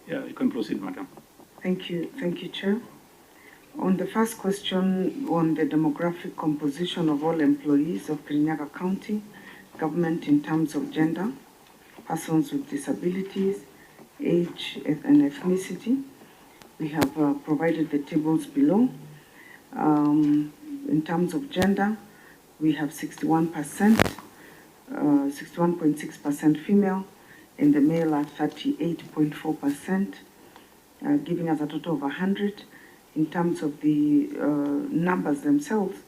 Yeah, you can proceed, Madam. Thank you, Chair. On the first question on the demographic composition of all employees of Kirinyaga County government in terms of gender, persons with disabilities, age, and ethnicity, we have provided the tables below. In terms of gender, we have 61%, 61.6% female, and the male are 38.4%, giving us a total of 100. In terms of the numbers themselves,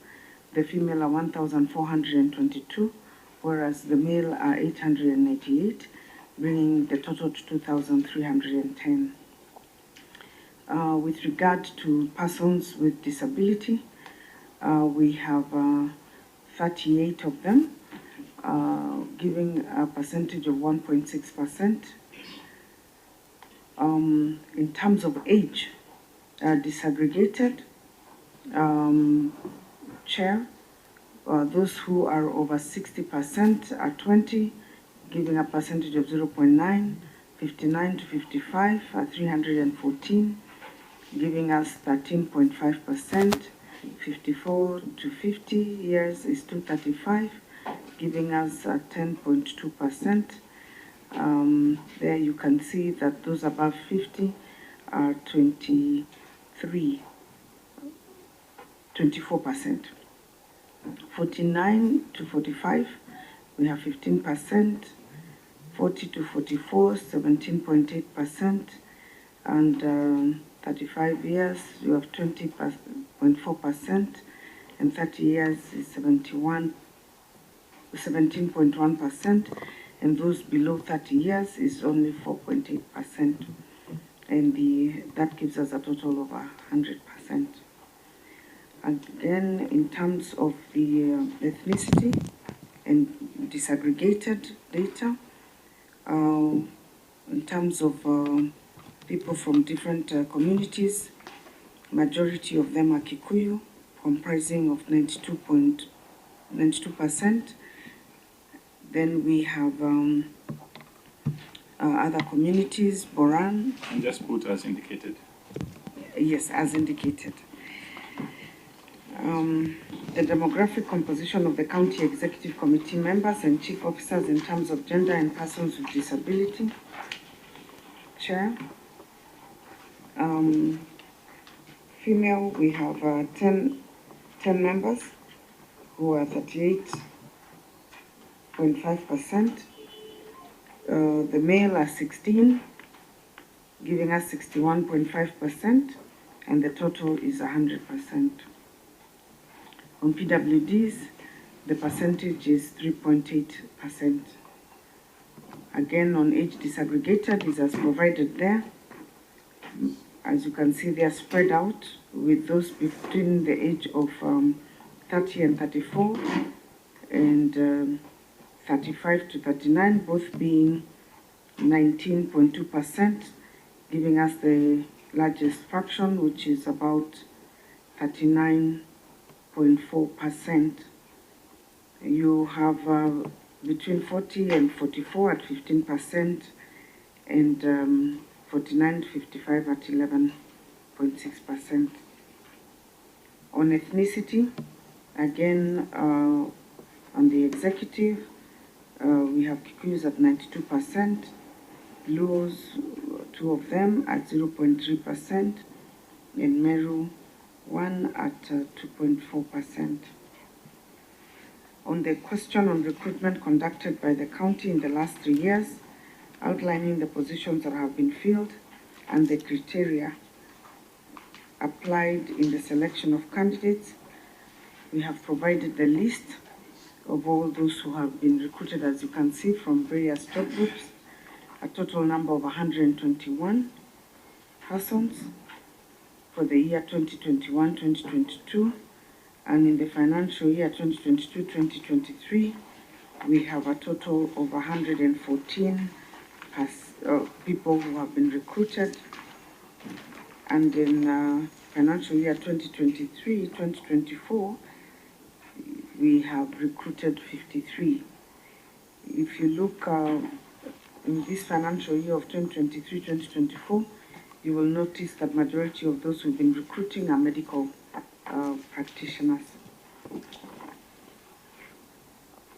the female are 1,422, whereas the male are 888, bringing the total to 2,310. With regard to persons with disability, we have 38 of them, giving a percentage of 1.6%. In terms of age, disaggregated, Chair, those who are over 60% are 20, giving a percentage of 0.9, 59 to 55 are 314, giving us 13.5%, 54 to 50 years is 235, giving us 10.2%. There you can see that those above 50 are 24%. 49 to 45, we have 15%, 40 to 44, 17.8%, and 35 years, you have 20.4%, and 30 years is 17.1%, and those below 30 years is only 4.8%, and that gives us a total of 100%. Again, in terms of the ethnicity and disaggregated data, in terms of people from different communities, majority of them are Kikuyu, comprising of 92%. Then we have other communities, Boran. And just put as indicated. Yes, as indicated. The demographic composition of the County Executive Committee members and chief officers in terms of gender and persons with disability. Chair. Female, we have 10 members who are 38.5%. The male are 16, giving us 61.5%, and the total is 100%. On PWDs, the percentage is 3.8%. Again, on age disaggregated is as provided there. As you can see, they are spread out with those between the age of 30 and 34 and 35 to 39, both being 19.2%, giving us the largest fraction, which is about 39.4%. You have between 40 and 44 at 15%, and 49 to 55 at 11.6%. On ethnicity, again, on the executive, we have Kikuyus at 92%, Luos, 2 of them at 0.3%, and Meru, 1 at 2.4%. On the question on recruitment conducted by the county in the last 3 years, outlining the positions that have been filled and the criteria applied in the selection of candidates, we have provided the list of all those who have been recruited, as you can see, from various job groups, a total number of 121 persons for the year 2021-2022, and in the financial year 2022-2023, we have a total of 114 people who have been recruited, and in financial year 2023-2024, we have recruited 53. If you look in this financial year of 2023-2024, you will notice that majority of those we've been recruiting are medical practitioners.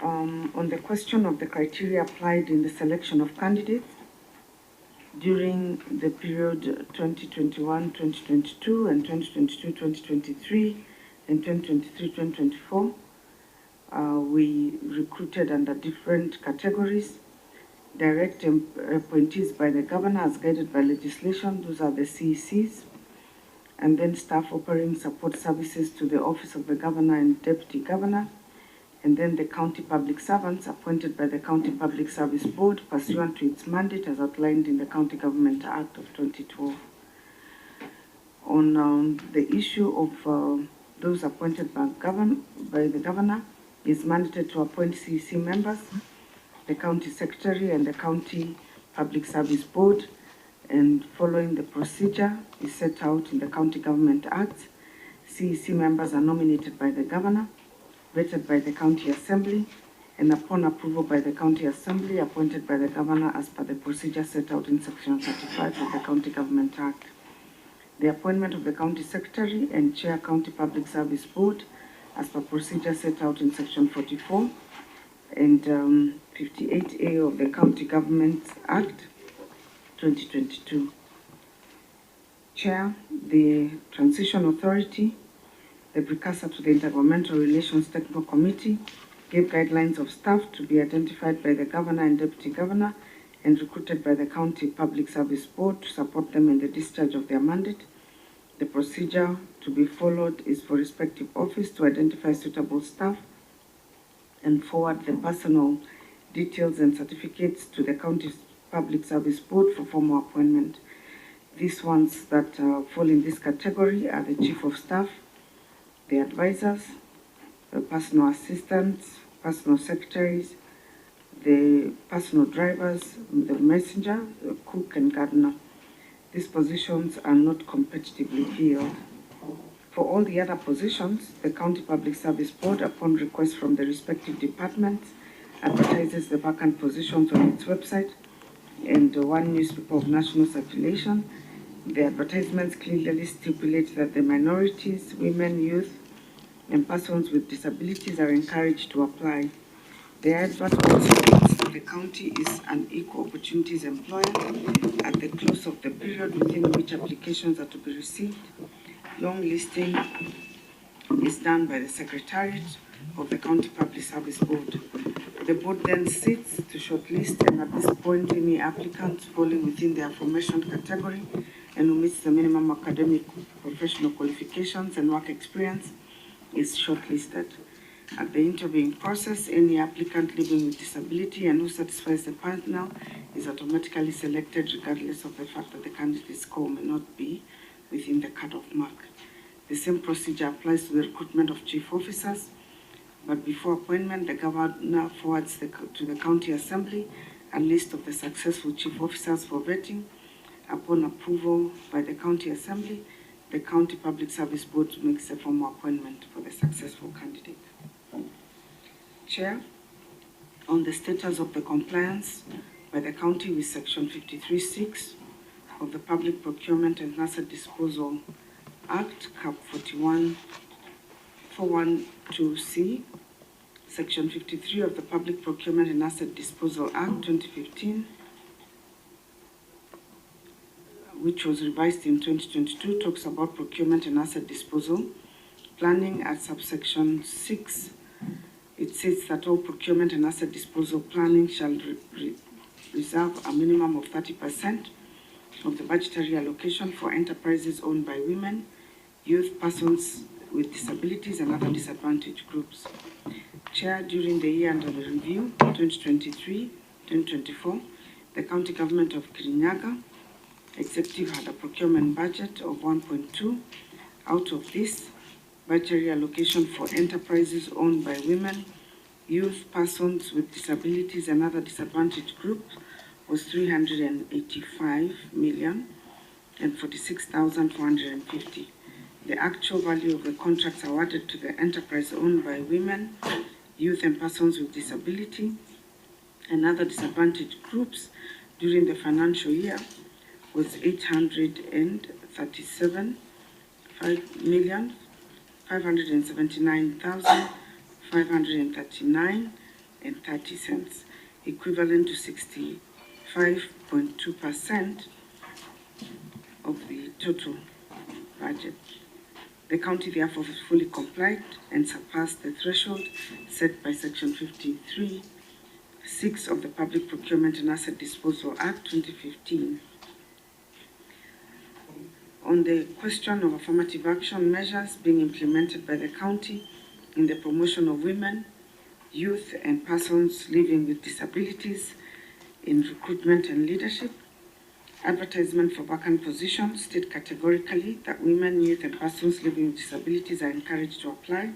On the question of the criteria applied in the selection of candidates, during the period 2021-2022 and 2022-2023 and 2023-2024, we recruited under different categories. Direct appointees by the governor as guided by legislation, those are the CECs, and then staff offering support services to the office of the governor and deputy governor, and then the county public servants appointed by the County Public Service Board pursuant to its mandate as outlined in the County Government Act of 2012. On the issue of those appointed by the governor, is mandated to appoint CEC members, the county secretary and the County Public Service Board, and following the procedure is set out in the County Government Act. CEC members are nominated by the governor, vetted by the County Assembly, and upon approval by the County Assembly, appointed by the governor as per the procedure set out in Section 35 of the County Government Act. The appointment of the County Secretary and Chair County Public Service Board as per procedure set out in Section 44 and 58A of the County Government Act 2022. Chair, the Transition Authority, the precursor to the Intergovernmental Relations Technical Committee, gave guidelines of staff to be identified by the governor and deputy governor and recruited by the County Public Service Board to support them in the discharge of their mandate. The procedure to be followed is for respective office to identify suitable staff and forward the personal details and certificates to the County Public Service Board for formal appointment. These ones that fall in this category are the Chief of Staff, the advisors, the personal assistants, personal secretaries, the personal drivers, the messenger, the cook and gardener. These positions are not competitively filled. For all the other positions, the County Public Service Board, upon request from the respective departments, advertises the vacant positions on its website and one newspaper of national circulation. The advertisements clearly stipulate that the minorities, women, youth, and persons with disabilities are encouraged to apply. The advert also states that the county is an equal opportunities employer at the close of the period within which applications are to be received. Long listing is done by the Secretariat of the County Public Service Board. The board then sits to shortlist, and at this point, any applicants falling within the aforementioned category and who meets the minimum academic professional qualifications and work experience is shortlisted. At the interviewing process, any applicant living with disability and who satisfies the panel is automatically selected regardless of the fact that the candidate's score may not be within the cutoff mark. The same procedure applies to the recruitment of chief officers, but before appointment, the governor forwards to the County Assembly a list of the successful chief officers for vetting. Upon approval by the County Assembly, the County Public Service Board makes a formal appointment for the successful candidate. Chair, on the status of the compliance by the county with Section 53(6) of the Public Procurement and Asset Disposal Act, Cap 412C, Section 53 of the Public Procurement and Asset Disposal Act 2015, which was revised in 2022, talks about procurement and asset disposal. Planning at subsection 6, it says that all procurement and asset disposal planning shall reserve a minimum of 30% of the budgetary allocation for enterprises owned by women, youth, persons with disabilities, and other disadvantaged groups. Chair, during the year under the review, 2023-2024, the county government of Kirinyaga executive had a procurement budget of 1.2. Out of this, budgetary allocation for enterprises owned by women, youth, persons with disabilities, and other disadvantaged groups was 385,046,450. The actual value of the contracts awarded to the enterprise owned by women, youth, and persons with disability and other disadvantaged groups during the financial year was 835,579,539.30, equivalent to 65.2% of the total budget. The county therefore fully complied and surpassed the threshold set by Section 53(6) of the Public Procurement and Asset Disposal Act 2015. On the question of affirmative action measures being implemented by the county in the promotion of women, youth, and persons living with disabilities in recruitment and leadership, advertisement for vacant positions state categorically that women, youth, and persons living with disabilities are encouraged to apply.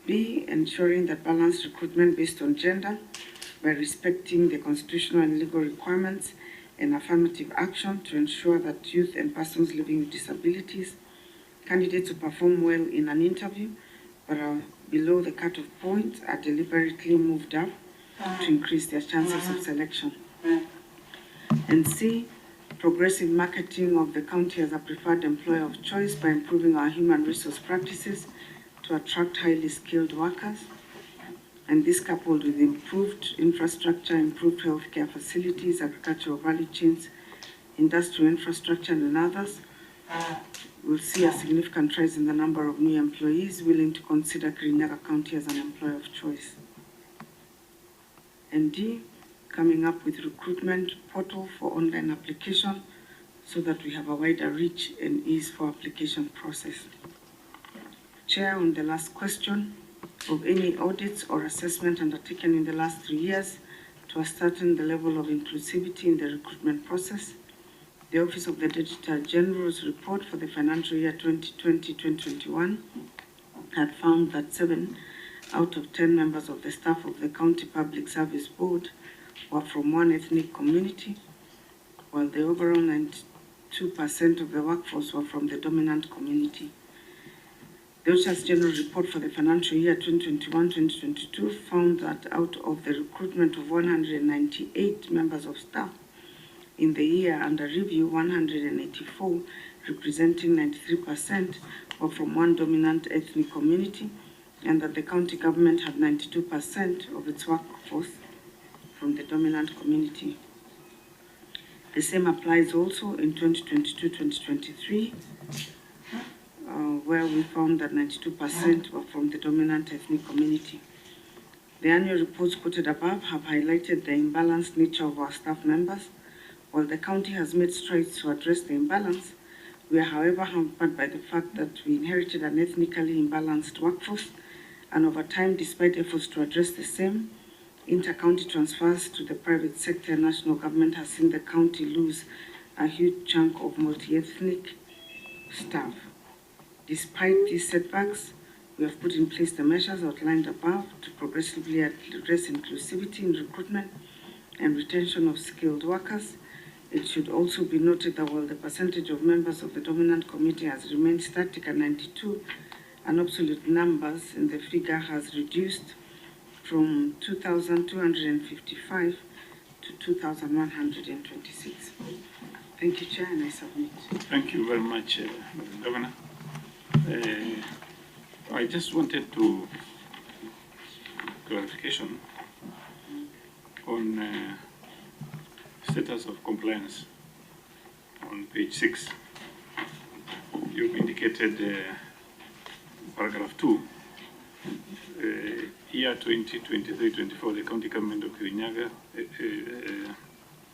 B, ensuring that balanced recruitment based on gender by respecting the constitutional and legal requirements and affirmative action to ensure that youth and persons living with disabilities, candidates who perform well in an interview but are below the cutoff point are deliberately moved up to increase their chances of selection. And C, progressive marketing of the county as a preferred employer of choice by improving our human resource practices to attract highly skilled workers. And this, coupled with improved infrastructure, improved healthcare facilities, agricultural value chains, industrial infrastructure, and others, will see a significant rise in the number of new employees willing to consider Kirinyaga County as an employer of choice. And D, coming up with recruitment portal for online application so that we have a wider reach and ease for application process. Chair, on the last question of any audits or assessment undertaken in the last 3 years to ascertain the level of inclusivity in the recruitment process, the Office of the Director General's report for the financial year 2020-2021 had found that 7 out of 10 members of the staff of the County Public Service Board were from one ethnic community, while the overall 92% of the workforce were from the dominant community. The Auditor's General Report for the financial year 2021-2022 found that out of the recruitment of 198 members of staff in the year under review, 184, representing 93%, were from one dominant ethnic community, and that the county government had 92% of its workforce from the dominant community. The same applies also in 2022-2023, where we found that 92% were from the dominant ethnic community. The annual reports quoted above have highlighted the imbalanced nature of our staff members. While the county has made strides to address the imbalance, we are, however, hampered by the fact that we inherited an ethnically imbalanced workforce, and over time, despite efforts to address the same, inter-county transfers to the private sector and national government has seen the county lose a huge chunk of multi-ethnic staff. Despite these setbacks, we have put in place the measures outlined above to progressively address inclusivity in recruitment and retention of skilled workers. It should also be noted that while the percentage of members of the dominant community has remained static at 92, an absolute numbers in the figure has reduced from 2,255 to 2,126. Thank you, Chair, and I submit. Thank you very much, Madam Governor. I just wanted to clarification on status of compliance on page 6. You've indicated paragraph 2. Year 2023-24, the county government of Kirinyaga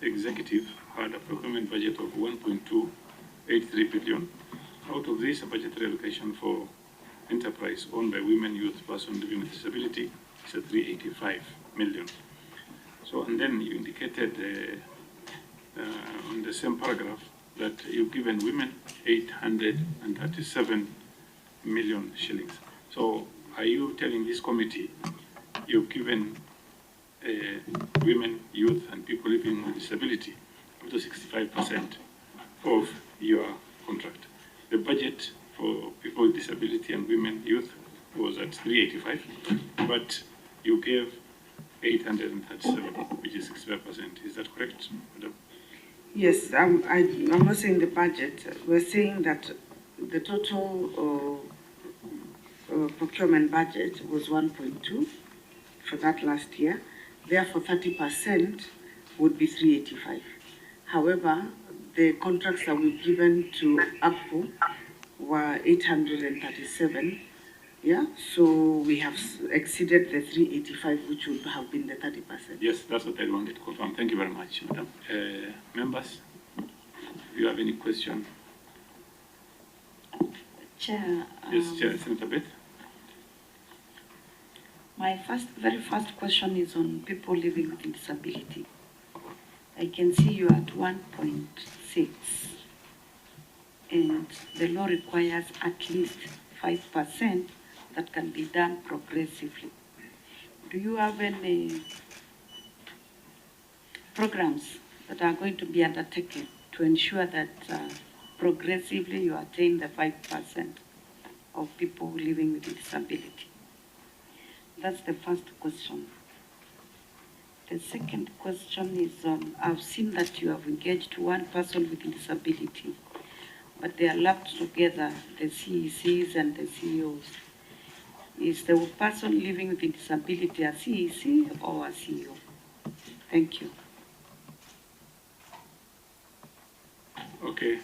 executive had a procurement budget of 1.283 billion. Out of this, a budgetary allocation for enterprise owned by women, youth, persons living with disability is at 385 million. So, and then you indicated on the same paragraph that you've given women 837 million shillings. So, are you telling this committee you've given women, youth, and people living with disability up to 65% of your contract? The budget for people with disability and women, youth was at 385, but you gave 837, which is 65%. Is that correct, Madam? Yes, I'm not saying the budget. We're saying that the total procurement budget was 1.2 for that last year. Therefore, 30% would be 385. However, the contracts that we've given to APCO were 837. Yeah, so we have exceeded the 385, which would have been the 30%. Yes, that's what I wanted to confirm. Thank you very much, Madam. Members, do you have any question? Chair. Yes, Chair, Senator Beth. My very first question is on people living with disability. I can see you at 1.6, and the law requires at least 5% that can be done progressively. Do you have any programs that are going to be undertaken to ensure that progressively you attain the 5% of people living with disability? That's the first question. The second question is, I've seen that you have engaged one person with disability, but they are lumped together, the CECs and the CEOs. Is the person living with disability a CEC or a CEO? Thank you. Okay.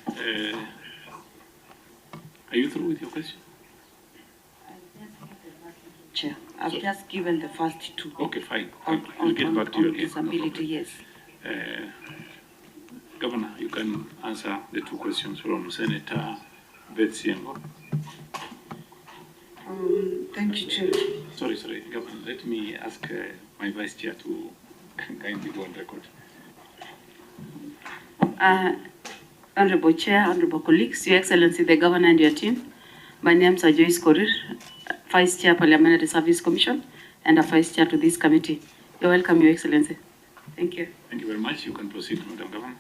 Are you through with your question? Chair, I've just given the first two. Okay, fine. I'll get back to you again. Disability, yes. Governor, you can answer the two questions from Senator Betsy. Thank you, Chair. Sorry, Governor. Let me ask my Vice Chair to kindly go on record. Honorable Chair, honorable colleagues, Your Excellency, the Governor and your team. My name is Joyce Korir, Vice Chair, Parliamentary Service Commission, and a Vice Chair to this committee. You're welcome, Your Excellency. Thank you. Thank you very much. You can proceed, Madam Governor.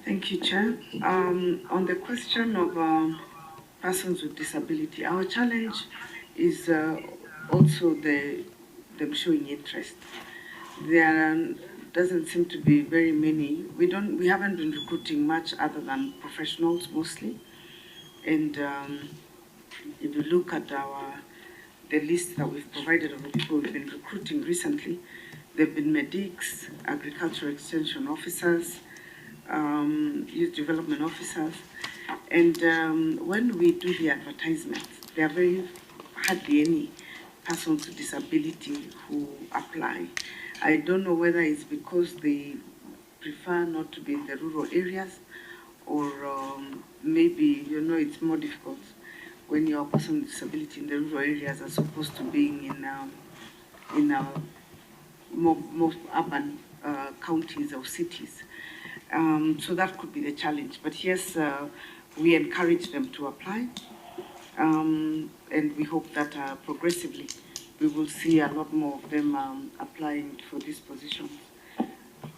Thank you, Chair. On the question of persons with disability, our challenge is also them showing interest. There doesn't seem to be very many. We haven't been recruiting much other than professionals mostly. And if you look at the list that we've provided of the people we've been recruiting recently, they've been medics, agricultural extension officers, youth development officers. And when we do the advertisements, there are very hardly any persons with disability who apply. I don't know whether it's because they prefer not to be in the rural areas, or maybe, it's more difficult when you're a person with disability in the rural areas as opposed to being in more urban counties or cities. So that could be the challenge. But yes, we encourage them to apply, and we hope that progressively we will see a lot more of them applying for these positions.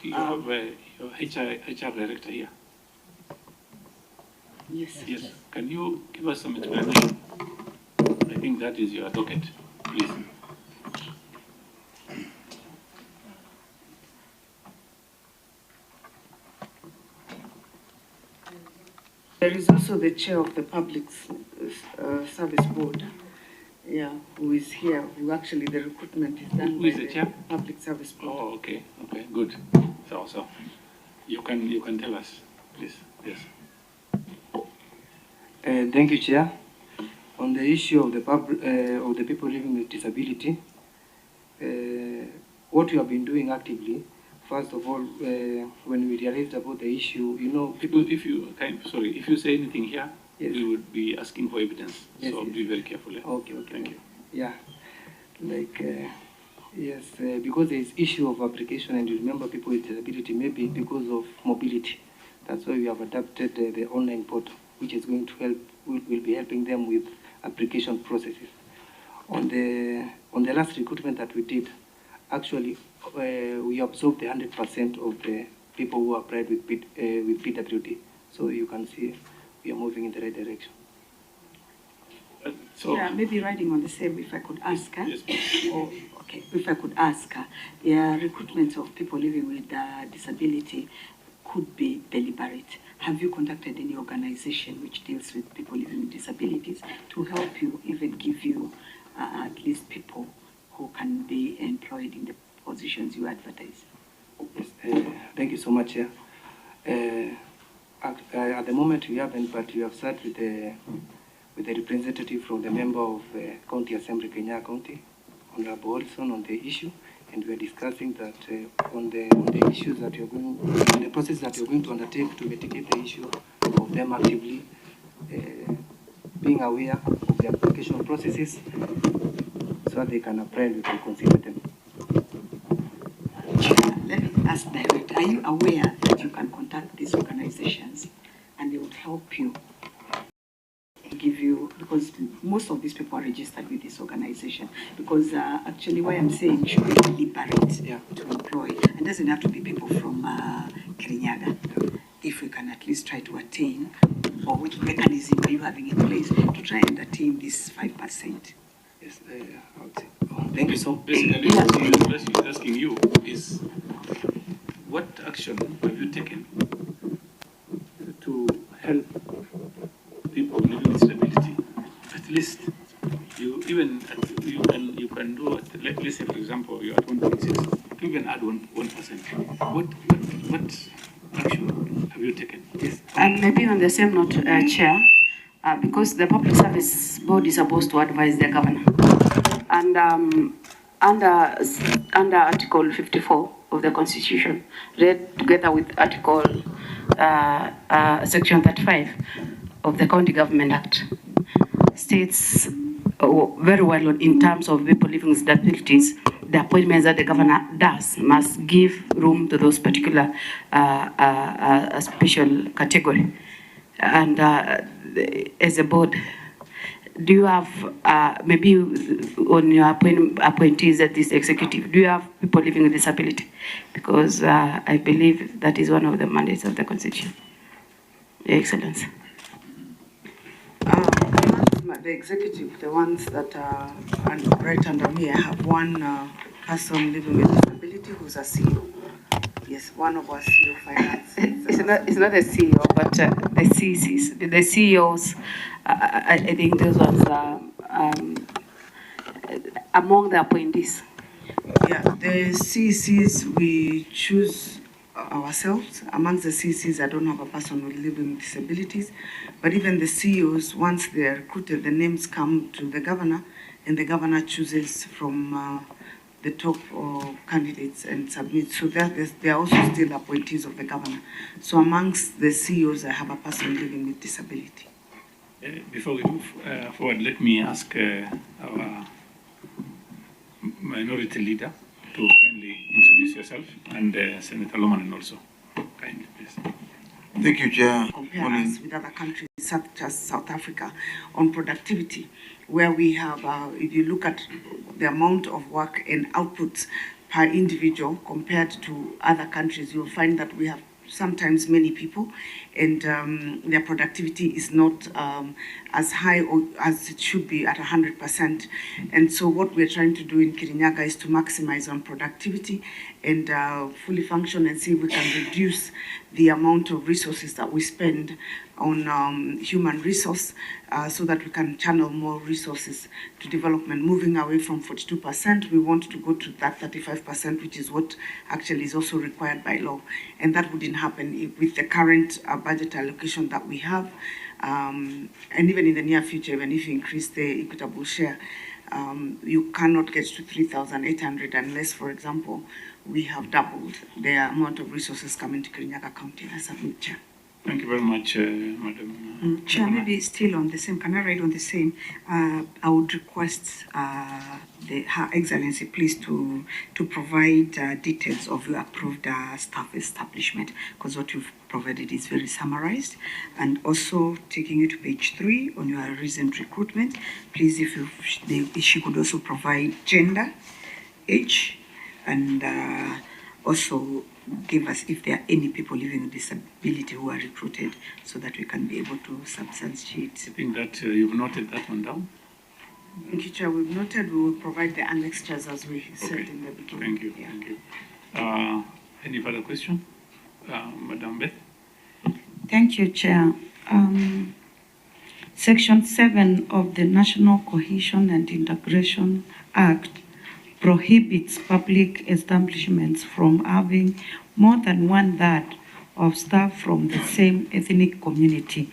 Do you have your HR director here? Yes. Yes. Can you give us some explanation? I think that is your docket, please. There is also the chair of the Public Service Board, who is here, who actually the recruitment is done Who is by the chair? Public Service Board. Oh, okay, good. So you can tell us, please. Yes. Thank you, Chair. On the issue of the people living with disability, what we have been doing actively, first of all, when we realized about the issue, people. If you say anything here, yes, we would be asking for evidence. Yes, so yes. Be very careful. Okay. Thank you. Yeah, yes, because there is issue of application, and you remember people with disability, maybe because of mobility. That's why we have adapted the online portal, which is going to help, will be helping them with application processes. On the last recruitment that we did, actually, we absorbed 100% of the people who applied with PWD. So you can see we are moving in the right direction. So, Yeah, maybe riding on the same, if I could ask, yes, or, okay, if I could ask, yeah, recruitment of people living with disability could be deliberate. Have you contacted any organization which deals with people living with disabilities to help you, even give you at least people who can be employed in the positions you advertise? Yes, thank you so much. Yeah. At the moment we haven't, but we have sat with the representative from the member of County Assembly, Kenya County, Honorable Olson, on the issue, and we are discussing that on the issues that you're going, on the process that you're going to undertake to mitigate the issue of them actively being aware of the application processes, so that they can apply and we can consider them. Chair, let me ask direct. Are you aware that you can contact these organizations and they would help you, give you, because most of these people are registered with this organization, because actually why I'm saying should be deliberate, Yeah. to employ, and doesn't have to be people from Kirinyaga. If we can at least try to attain, or which mechanism are you having in place to try and attain this 5%? Yes, I would say. Oh, thank you so much. basically, what he's asking you is, what action have you taken to help people living with disability? At least you can do it. Let's say, for example, you're at 1.6. You can add 1%. What action have you taken? Yes. And maybe on the same note, Chair, because the Public Service Board is supposed to advise the governor, and under Article 54 of the Constitution, read together with Article Section 35 of the County Government Act, states very well in terms of people living with disabilities, the appointments that the governor does must give room to those particular special category. And as a board, do you have, maybe on your appointees at this executive, do you have people living with disability? Because I believe that is one of the mandates of the Constitution. Your Excellency. The executive, the ones that are right under me, I have one person living with disability who's a CEO. Yes, one of our CEO finance. It's not the CEO, but the CCs, the CEOs. I think those ones are among the appointees. Yeah, the CCs we choose ourselves. Amongst the CCs, I don't have a person with living disabilities, but even the CEOs, once they are recruited, the names come to the governor, and the governor chooses from the top candidates and submits. So they are also still appointees of the governor. So amongst the CEOs, I have a person living with disability. Before we move forward, let me ask our minority leader to kindly introduce yourself, and Senator Lomanen also. Kindly, please. Thank you, Chair. Compare us with other countries such as South Africa on productivity, where we have, if you look at the amount of work and outputs per individual compared to other countries, you'll find that we have sometimes many people, and their productivity is not as high or as it should be at 100%. And so what we're trying to do in Kirinyaga is to maximize on productivity and fully function and see if we can reduce the amount of resources that we spend on human resource so that we can channel more resources to development. Moving away from 42%, we want to go to that 35%, which is what actually is also required by law. And that wouldn't happen with the current budget allocation that we have. And even in the near future, even if you increase the equitable share, you cannot get to 3,800 unless, for example, we have doubled the amount of resources coming to Kirinyaga County as a Chair. Thank you very much, Madam. Chair, maybe still on the same, can I write on the same? I would request Her Excellency please to provide details of your approved staff establishment, because what you've provided is very summarized. And also taking you to page 3 on your recent recruitment, please, if she could also provide gender, age, and also give us if there are any people living with disability who are recruited, so that we can be able to substantiate. I think that you've noted that one down. Thank you, Chair. We've noted we will provide the annexures as we said Okay. in the beginning. Thank you. Yeah. Thank you. Any further question? Madam Beth? Thank you, Chair. Section 7 of the National Cohesion and Integration Act prohibits public establishments from having more than 1/3 of staff from the same ethnic community.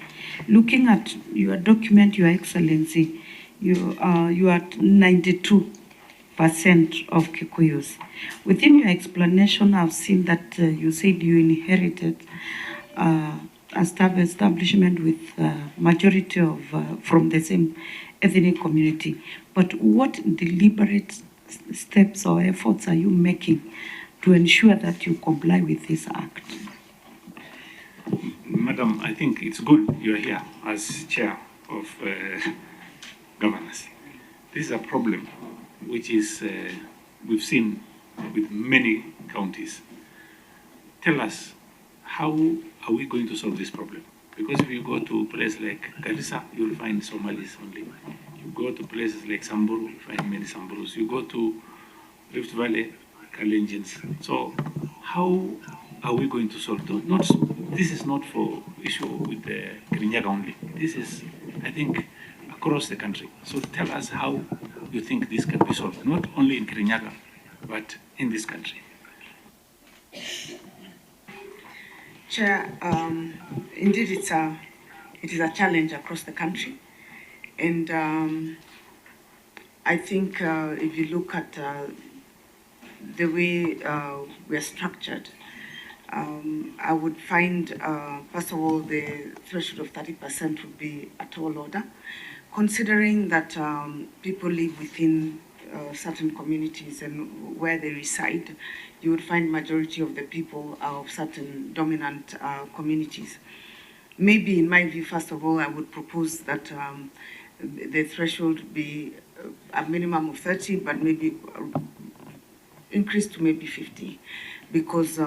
Looking at your document, Your Excellency, you are at 92% of Kikuyus. Within your explanation, I've seen that you said you inherited a staff establishment with majority of from the same ethnic community. But what deliberate steps or efforts are you making to ensure that you comply with this act? Madam, I think it's good you are here as chair of governance. This is a problem which is we've seen with many counties. Tell us, how are we going to solve this problem? Because if you go to a place like Garissa, you'll find Somalis only. You go to places like Samburu, you find many Samburus. You go to Rift Valley, Kalenjins. So how are we going to solve it? This is not for issue with the Kirinyaga only. This is, I think, across the country. So tell us how you think this can be solved, not only in Kirinyaga, but in this country. Chair, indeed it is a challenge across the country. And I think if you look at the way we're structured, I would find, first of all, the threshold of 30% would be a tall order. Considering that people live within certain communities and where they reside, you would find majority of the people are of certain dominant communities. Maybe in my view, first of all, I would propose that the threshold be a minimum of 30, but maybe increase to maybe 50, because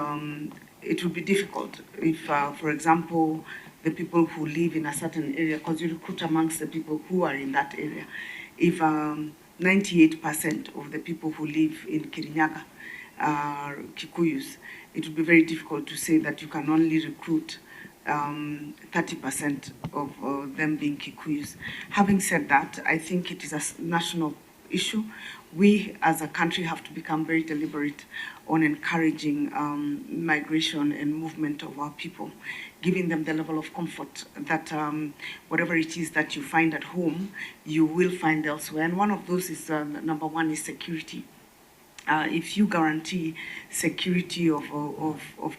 it would be difficult if, for example, the people who live in a certain area, because you recruit amongst the people who are in that area. If 98% of the people who live in Kirinyaga are Kikuyus, it would be very difficult to say that you can only recruit 30% of them being Kikuyus. Having said that, I think it is a national issue. We as a country have to become very deliberate on encouraging migration and movement of our people, giving them the level of comfort that whatever it is that you find at home, you will find elsewhere. And one of those is, number one, is security. If you guarantee security of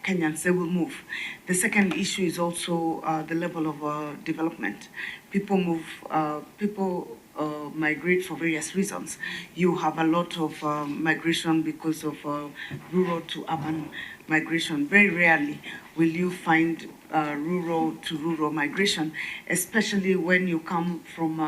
Kenyans, they will move. The second issue is also the level of development. People move, migrate for various reasons. You have a lot of migration because of rural to urban migration. Very rarely will you find rural to rural migration, especially when you come from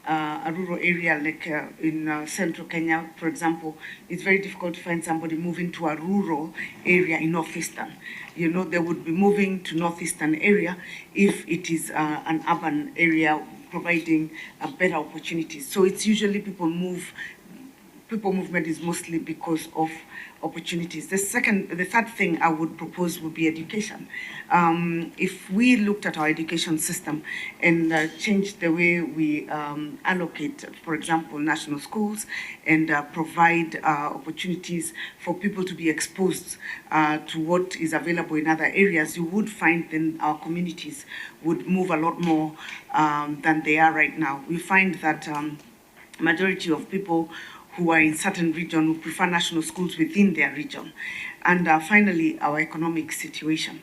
a rural area like in central Kenya, for example. It's very difficult to find somebody moving to a rural area in northeastern. You know, they would be moving to northeastern area if it is an urban area providing better opportunities. So it's usually people movement is mostly because of opportunities. The third thing I would propose would be education. If we looked at our education system and changed the way we allocate, for example, national schools, and provide opportunities for people to be exposed to what is available in other areas, you would find then our communities would move a lot more than they are right now. We find that majority of people who are in certain region who prefer national schools within their region. And finally, our economic situation.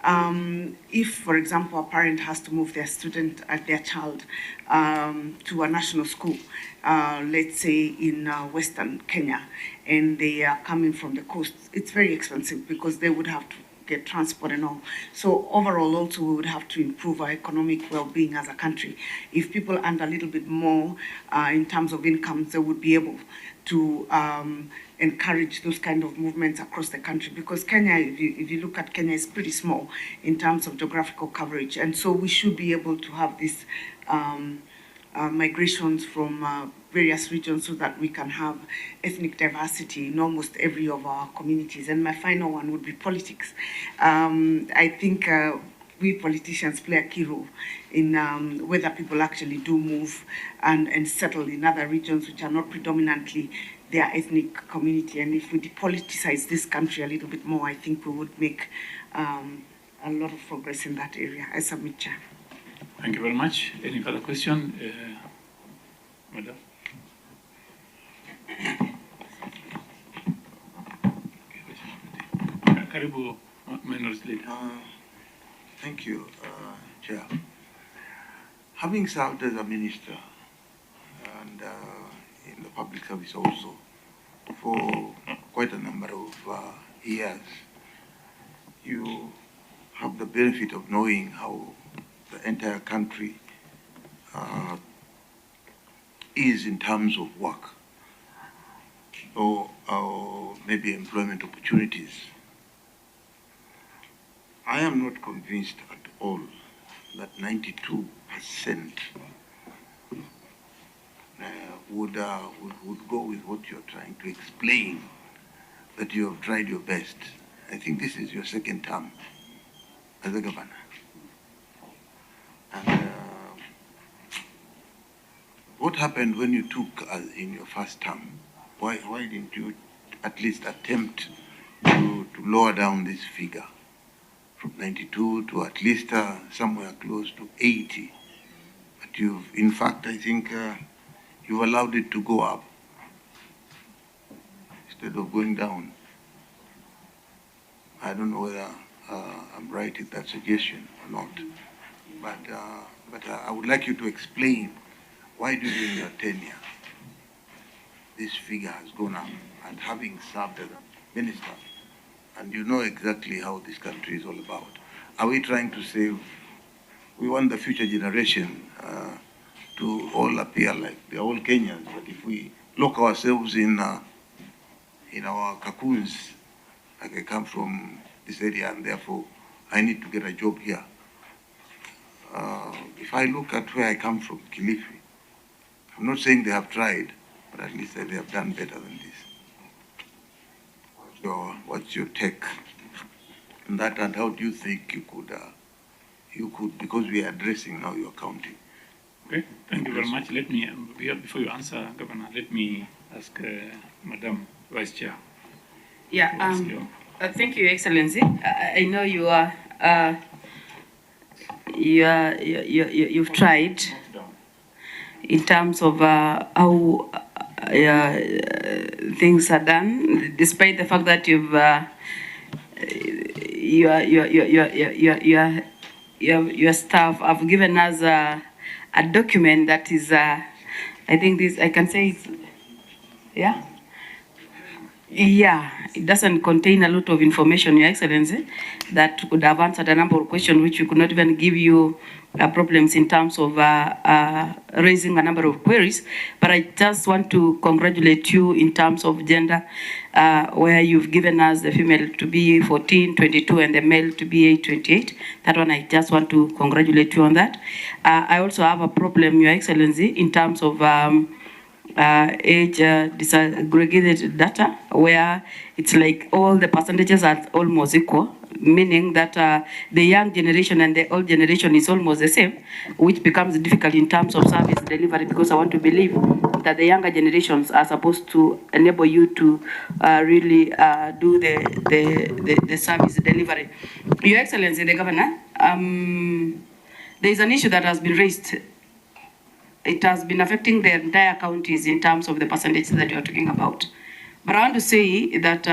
If, for example, a parent has to move their student, their child to a national school, let's say in Western Kenya, and they are coming from the coast, it's very expensive because they would have to get transport and all. So overall, also, we would have to improve our economic well-being as a country. If people earn a little bit more in terms of incomes, they would be able to encourage those kind of movements across the country. Because Kenya, if you look at Kenya, is pretty small in terms of geographical coverage. And so we should be able to have these migrations from various regions so that we can have ethnic diversity in almost every of our communities. And my final one would be politics. I think we politicians play a key role in whether people actually do move and settle in other regions which are not predominantly their ethnic community. And if we depoliticize this country a little bit more, I think we would make a lot of progress in that area. I submit, Chair. Thank you very much. Any further question? Madam? Karibu, Minority Leader. Thank you, Chair. Having served as a minister and in the public service also for quite a number of years, you have the benefit of knowing how the entire country is in terms of work or maybe employment opportunities. I am not convinced at all that 92% would go with what you're trying to explain, that you have tried your best. I think this is your second term as a governor. And what happened when you took in your first term? Why didn't you at least attempt to lower down this figure from 92 to at least somewhere close to 80? But you've, in fact, I think you've allowed it to go up instead of going down. I don't know whether I'm right in that suggestion or not, but I would like you to explain why during your tenure this figure has gone up, and having served as a minister, and you know exactly how this country is all about. Are we trying to say we want the future generation to all appear like they're all Kenyans, but if we lock ourselves in our cocoons, like I come from this area and therefore I need to get a job here. If I look at where I come from, Kilifi, I'm not saying they have tried, but at least they have done better than this. So what's your take on that, and how do you think you could, because we are addressing now your county? Okay, thank you very much. Let me, before you answer, Governor, let me ask Madam Vice Chair. Yeah, thank you, Excellency. I know you've tried in terms of how things are done, despite the fact that your staff have given us a document that is, I think this, I can say it's, yeah? Yeah, it doesn't contain a lot of information, Your Excellency, that could have answered a number of questions which we could not even give you problems in terms of raising a number of queries. But I just want to congratulate you in terms of gender, where you've given us the female to be 14.22 and the male to be 8.28. That one, I just want to congratulate you on that. I also have a problem, Your Excellency, in terms of age disaggregated data, where it's like all the percentages are almost equal, meaning that the young generation and the old generation is almost the same, which becomes difficult in terms of service delivery, because I want to believe that the younger generations are supposed to enable you to really do the service delivery. Your Excellency, the Governor, there is an issue that has been raised. It has been affecting the entire counties in terms of the percentages that you are talking about. But I want to say that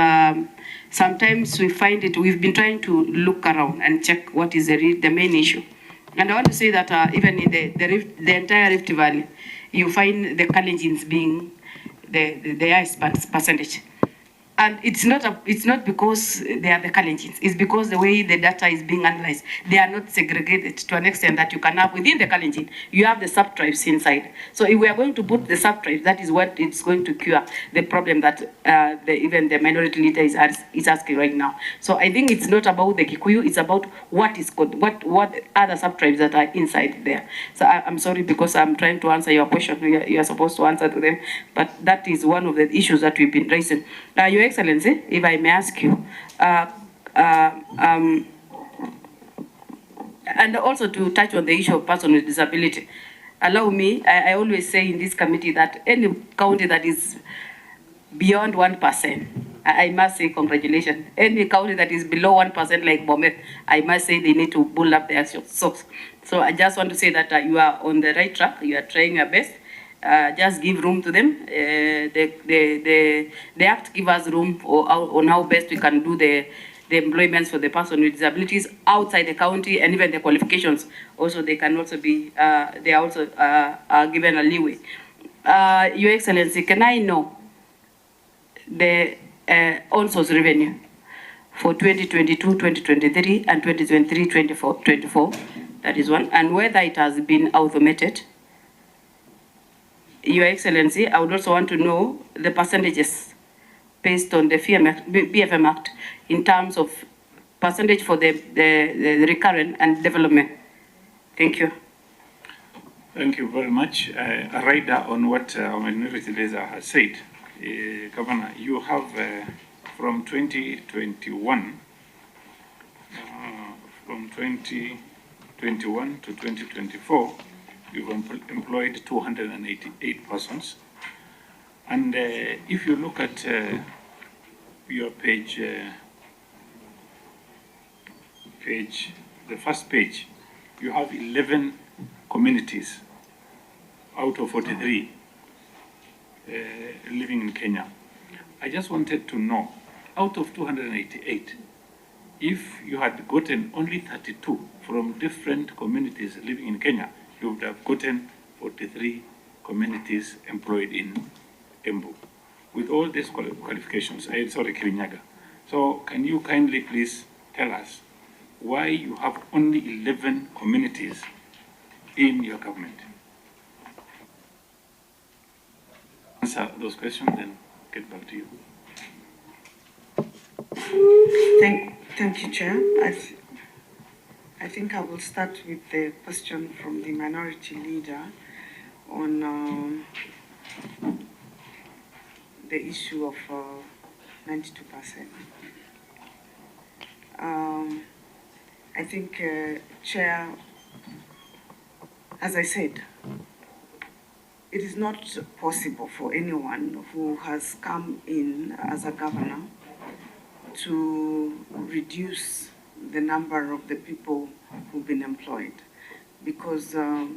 sometimes we find it, we've been trying to look around and check what is the main issue. And I want to say that even in the entire Rift Valley, you find the Kalenjins being the highest percentage. And it's not because they are the Kalenjins. It's because the way the data is being analyzed, they are not segregated to an extent that you can have within the Kalenjin. You have the sub-tribes inside. So if we are going to put the sub-tribes, that is what it's going to cure the problem that even the minority leader is asking right now. So I think it's not about the Kikuyu. It's about what other sub-tribes that are inside there. So I'm sorry because I'm trying to answer your question. You are supposed to answer to them, but that is one of the issues that we've been raising. Your Excellency, if I may ask you, and also to touch on the issue of person with disability, allow me, I always say in this committee that any county that is beyond 1%, I must say congratulations. Any county that is below 1% like Bomet, I must say they need to build up their socks. So I just want to say that you are on the right track, you are trying your best. Just give room to them. The Act give us room on how best we can do the employments for the person with disabilities outside the county, and even the qualifications. Also, they can also be, they are also given a leeway. Your Excellency, can I know the on-source revenue for 2022, 2023, and 2023, 24? That is one. And whether it has been automated. Your Excellency, I would also want to know the percentages based on the BFM Act in terms of percentage for the recurrent and development. Thank you. Thank you very much. A rider on what our minority leader has said. Governor, you have from 2021 to 2024, you've employed 288 persons. And if you look at your page, the first page, you have 11 communities out of 43 living in Kenya. I just wanted to know, out of 288, if you had gotten only 32 from different communities living in Kenya, you would have gotten 43 communities employed in Embu. With all these qualifications, sorry, Kirinyaga. So can you kindly please tell us why you have only 11 communities in your government? Answer those questions, then get back to you. Thank you, Chair. I think I will start with the question from the minority leader on the issue of 92%. I think, Chair, as I said, it is not possible for anyone who has come in as a governor to reduce the number of the people who've been employed, because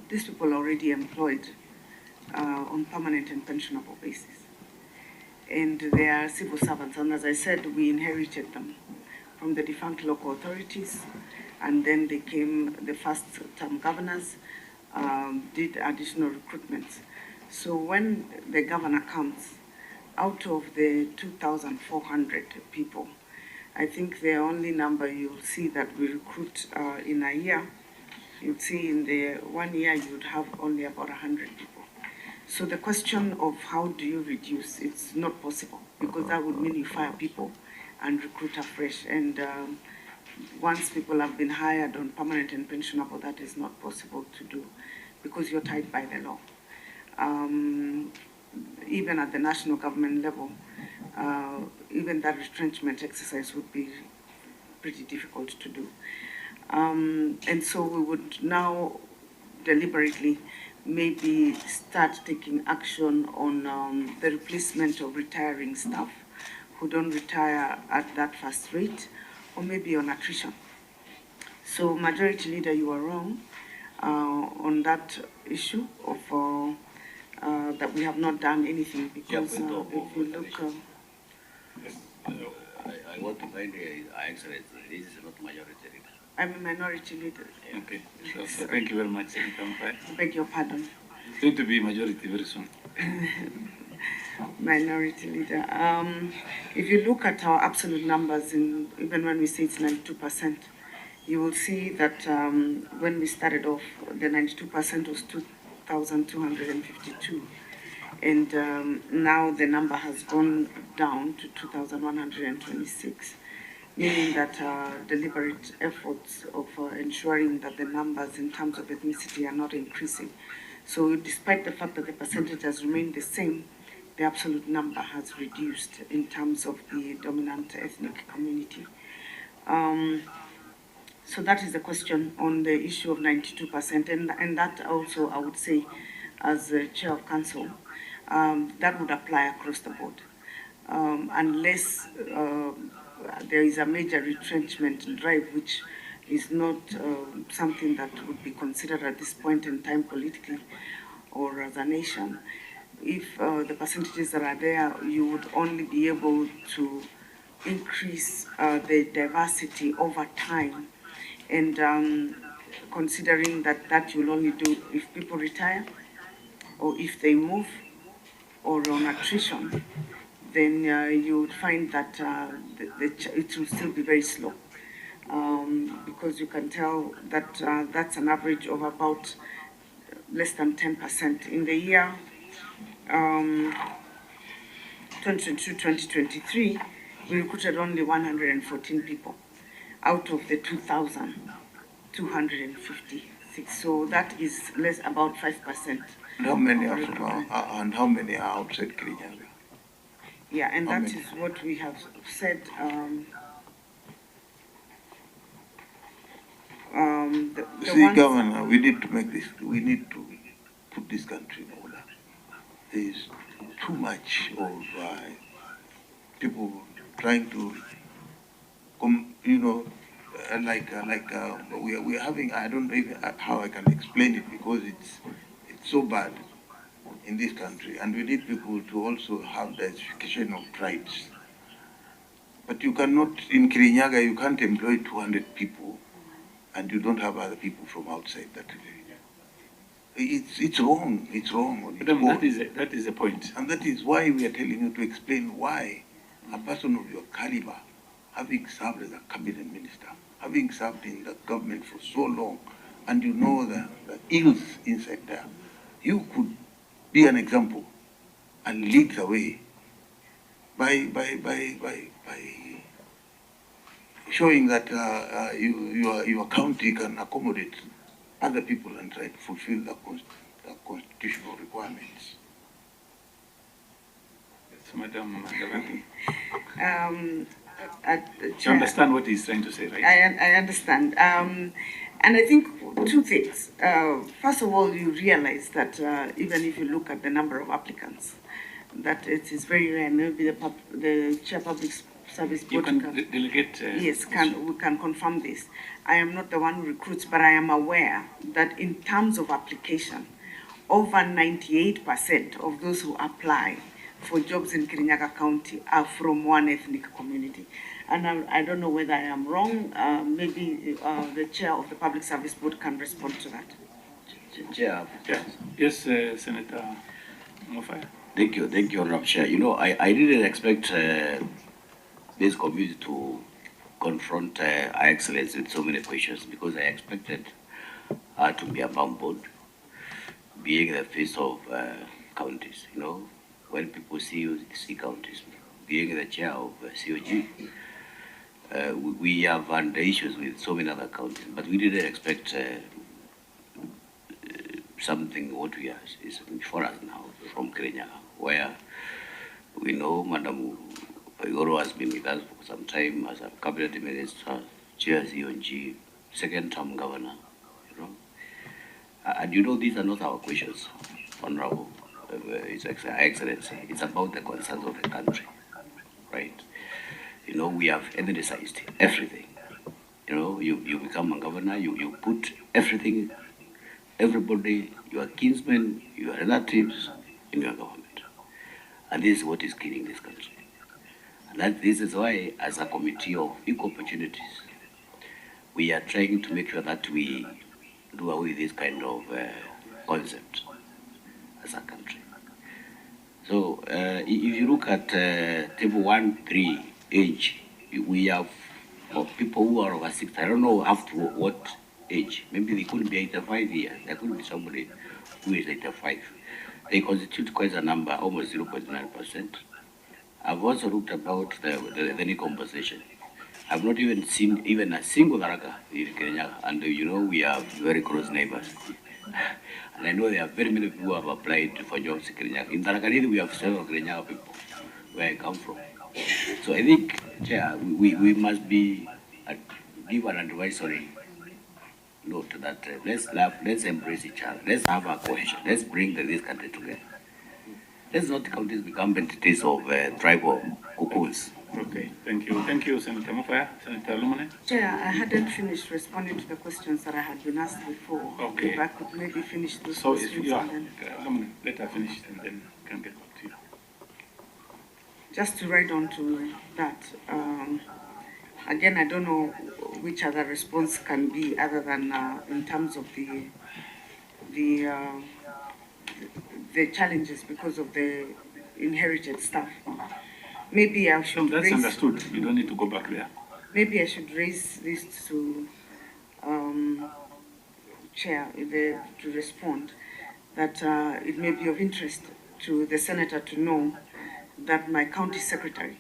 these people are already employed on permanent and pensionable basis. And they are civil servants, and as I said, we inherited them from the defunct local authorities, and then they came, the first-term governors did additional recruitments. So when the governor comes, out of the 2,400 people, I think the only number you'll see that we recruit in a year, you'll see in the 1 year you would have only about 100 people. So the question of how do you reduce, it's not possible, because that would mean you fire people and recruit afresh. And once people have been hired on permanent and pensionable, that is not possible to do, because you're tied by the law. Even at the national government level, even that retrenchment exercise would be pretty difficult to do. And so we would now deliberately maybe start taking action on the replacement of retiring staff who don't retire at that fast rate, or maybe on attrition. So Majority Leader, you are wrong on that issue of that we have not done anything, because if you look... I want to find an answer. This is not Majority Leader. I'm a Minority Leader. Okay, so thank you very much. I beg your pardon. It's going to be majority very soon. Minority Leader. If you look at our absolute numbers, even when we say it's 92%, you will see that when we started off, the 92% was 2,252. And now the number has gone down to 2,126, meaning that deliberate efforts of ensuring that the numbers in terms of ethnicity are not increasing. So despite the fact that the percentage has remained the same, the absolute number has reduced in terms of the dominant ethnic community. So that is the question on the issue of 92%, and that also, I would say, as the chair of council, that would apply across the board. Unless there is a major retrenchment drive, which is not something that would be considered at this point in time politically or as a nation. If the percentages that are there, you would only be able to increase the diversity over time. And considering that you'll only do if people retire or if they move or on attrition, then you would find that it will still be very slow. Because you can tell that that's an average of about less than 10%. In the year 2022-2023, we recruited only 114 people out of the 2,256. So that is less, about 5%. How many are and how many are outside Kirinyaga? Yeah, and How that many? is what we have said. The See, ones, Governor, we need to put this country in order. There is too much of people trying to, we're having, I don't know even how I can explain it, because it's so bad in this country, and we need people to also have diversification of tribes. But you cannot, in Kirinyaga, you can't employ 200 people and you don't have other people from outside that area. It's wrong. It's wrong. On its Madam, own. that is the point. And that is why we are telling you to explain why a person of your caliber, having served as a cabinet minister, having served in the government for so long, and you know the ills inside there, you could be an example and lead the way by showing that your county can accommodate other people and try to fulfill the constitutional requirements. Yes, Madam Gavanti. You Chair, understand what he's trying to say, right? I understand. And I think two things. First of all, you realize that even if you look at the number of applicants, that it is very rare. Maybe the chair public service You board can delegate. yes, we can confirm this. I am not the one who recruits, but I am aware that in terms of application, over 98% of those who apply for jobs in Kirinyaga County are from one ethnic community. And I don't know whether I am wrong. Maybe the chair of the Public Service Board can respond to that. Chair. Yes, Senator Mofaya. Thank you, Honorable Chair. You know, I didn't expect this committee to confront Her Excellency with so many questions, because I expected her to be among board, being the face of counties. You know, when people see counties, being the chair of COG, we have had issues with so many other counties, but we didn't expect something what we are is before us now from Kirinyaga, where we know Madam Waiguru has been with us for some time as a cabinet minister, chair COG, second-term governor, you know. And you know, these are not our questions, Honorable His Excellency. It's about the concerns of the country, right? You know, we have ethnicized everything. You know, you become a governor, you put everything, everybody, your kinsmen, your relatives in your government. And this is what is killing this country. And this is why, as a committee of equal opportunities, we are trying to make sure that we do away with this kind of concept as a country. So if you look at table 1.3 age, we have people who are over 60. I don't know up to what age. Maybe they couldn't be 85 years. There could be somebody who is 85. They constitute quite a number, almost 0.9%. I've also looked about the new compensation. I've not even seen even a single Naraka in Kenya, and you know we are very close neighbors. And I know there are very many people who have applied for jobs in Kenya. In Tarakanidi, we have several Kenya people where I come from. So I think, Chair, we must be give an advisory note that let's love, let's embrace each other, let's have a cohesion, let's bring this country together. Let's not countries become entities of tribal cocoons. Okay, thank you. Thank you, Senator Mufaya. Senator Lumane? Chair, I hadn't finished responding to the questions that I had been asked before. Okay. If I could maybe finish those So if questions you are, and then... Lumane, let her finish and then we can get back to you. Just to write on to that, again, I don't know which other response can be other than in terms of the challenges because of the inherited stuff. Maybe I should That's raise, understood. You don't need to go back there. maybe I should raise this to Chair to respond that it may be of interest to the Senator to know that my county secretary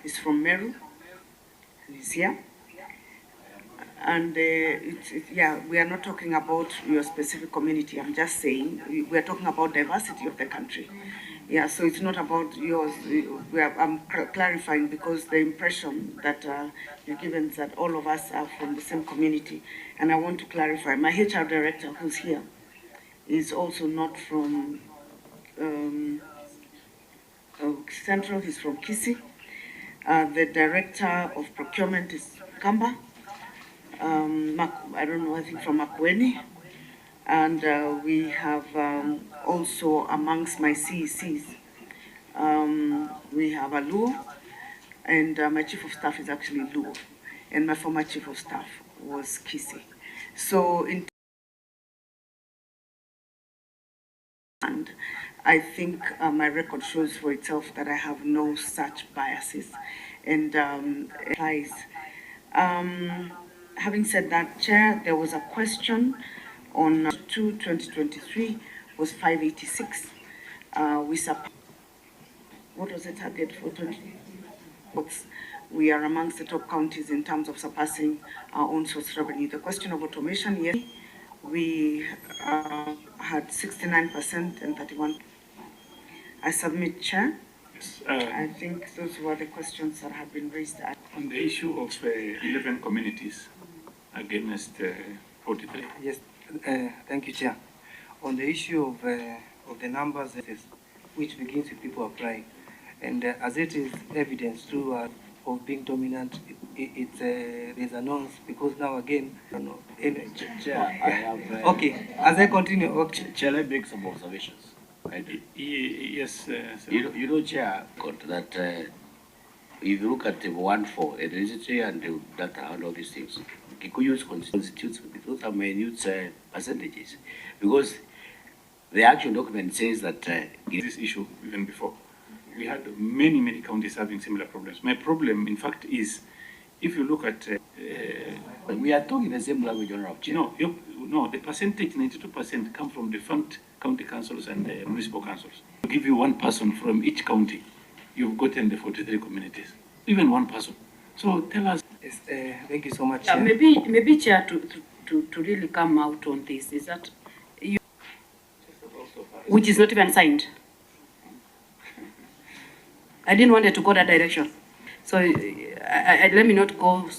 is from Meru, he's here. And yeah, we are not talking about your specific community. I'm just saying we are talking about diversity of the country. Yeah, so it's not about yours. I'm clarifying because the impression that you're given is that all of us are from the same community. And I want to clarify, my HR director who's here is also not from Central, he's from Kisii. The director of procurement is Kamba. I don't know, I think from Makueni. And we have also amongst my CECs, we have a Luo, and my chief of staff is actually Luo, and my former chief of staff was Kisii. So and I think my record shows for itself that I have no such biases, and applies. Having said that, Chair, there was a question on 2023 was 586. What was the target for 20? We are amongst the top counties in terms of surpassing our own source revenue. The question of automation, yes, we had 69% and 31%. I submit, Chair. I think those were the questions that have been raised. On the issue of 11 communities against 43. Yes, thank you, Chair. On the issue of the numbers which begins with people applying, and as it is evidence through of being dominant, there's a nonce because now again, I don't know. Chair, I have... okay, as I continue, okay. Shall I make some observations? Yes, you know, Chair, that if you look at the 1.4, electricity and the data and all these things, Kikuyus constitutes, those are minute percentages, because the actual document says that this issue even before, we had many counties having similar problems. My problem, in fact, is if you look at... we are talking the same language, Honorable Chair. No, the percentage, 92%, come from defunct county councils and municipal councils. To give you one person from each county, you've gotten the 43 communities, even one person. So tell us. Yes, thank you so much. Yeah, maybe Chair, to really come out on this, is that you, which is not even signed. I didn't want it to go that direction. So let me not go